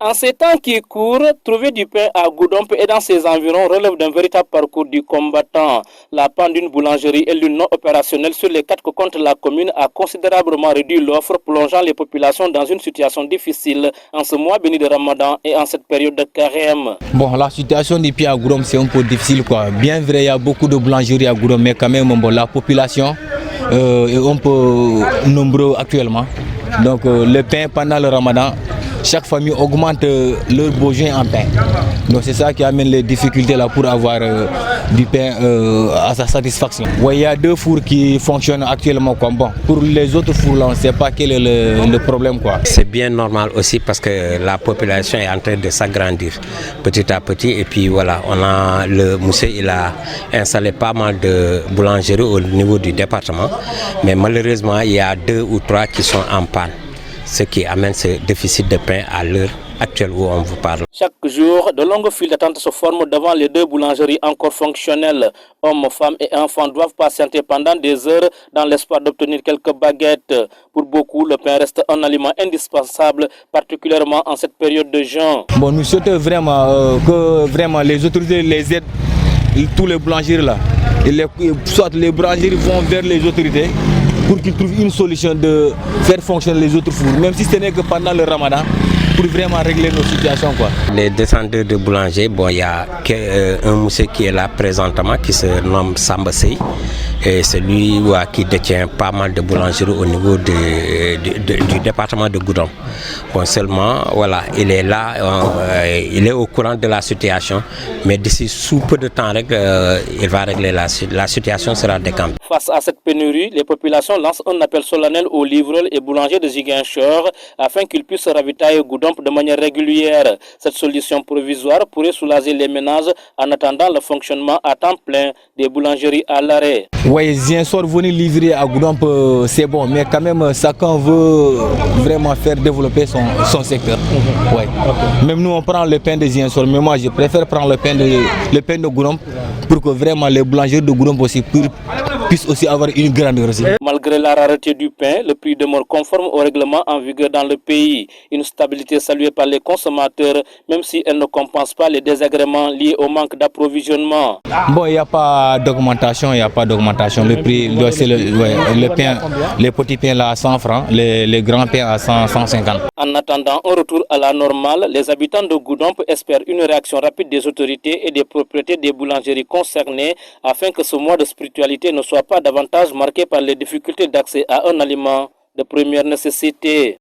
En ces temps qui courent, trouver du pain à Goudomp et dans ses environs relève d'un véritable parcours du combattant. La panne d'une boulangerie et l'une non opérationnelle sur les 4 que compte la commune a considérablement réduit l'offre, plongeant les populations dans une situation difficile en ce mois béni de Ramadan et en cette période de carême. Bon, la situation du pain à Goudomp, c'est un peu difficile, quoi. Bien vrai, il y a beaucoup de boulangeries à Goudomp, mais quand même, bon, la population est un peu nombreuse actuellement. Donc, le pain pendant le Ramadan, chaque famille augmente leur besoin en pain. Donc c'est ça qui amène les difficultés là pour avoir du pain à sa satisfaction. Ouais, il y a 2 fours qui fonctionnent actuellement comme bon. Pour les autres fours là, on ne sait pas quel est le problème, quoi. C'est bien normal aussi parce que la population est en train de s'agrandir petit à petit. Et puis voilà, le Moussé, il a installé pas mal de boulangeries au niveau du département. Mais malheureusement, il y a 2 ou 3 qui sont en panne. Ce qui amène ce déficit de pain à l'heure actuelle où on vous parle. Chaque jour, de longues files d'attente se forment devant les 2 boulangeries encore fonctionnelles. Hommes, femmes et enfants doivent patienter pendant des heures dans l'espoir d'obtenir quelques baguettes. Pour beaucoup, le pain reste un aliment indispensable, particulièrement en cette période de jeûne. Bon, nous souhaitons vraiment que vraiment les autorités les aident, tous les boulangeries là. Soit les boulangeries vont vers les autorités pour qu'ils trouvent une solution de faire fonctionner les autres fours, même si ce n'est que pendant le Ramadan, pour vraiment régler nos situations, quoi. Les descendeurs de boulanger, bon, il y a un monsieur qui est là présentement qui se nomme Samba Sey. Et c'est lui qui détient pas mal de boulangeries au niveau du département de Goudomp. Bon, seulement, voilà, il est là, il est au courant de la situation, mais d'ici sous peu de temps, il va régler la situation sera décampée. Face à cette pénurie, les populations lancent un appel solennel aux livreurs et boulangers de Ziguinchor afin qu'ils puissent ravitailler Goudomp de manière régulière. Cette solution provisoire pourrait soulager les ménages en attendant le fonctionnement à temps plein des boulangeries à l'arrêt. Oui, Ziguinchor venir livrer à Goudomp, c'est bon, mais quand même, chacun veut vraiment faire développer son secteur. Ouais. Okay. Même nous, on prend le pain de Ziguinchor, mais moi, je préfère prendre le pain de Goudomp pour que vraiment les boulangeries de Goudomp aussi puissent aussi avoir une grande réussite. Malgré la rareté du pain, le prix demeure conforme au règlement en vigueur dans le pays. Une stabilité saluée par les consommateurs, même si elle ne compense pas les désagréments liés au manque d'approvisionnement. Bon, il n'y a pas d'augmentation, Le prix, c'est le pain, les petits pains là à 100 francs, les grands pains à 150. En attendant un retour à la normale, les habitants de Goudomp espèrent une réaction rapide des autorités et des propriétaires des boulangeries concernées afin que ce mois de spiritualité ne soit pas davantage marqué par les difficultés d'accès à un aliment de première nécessité.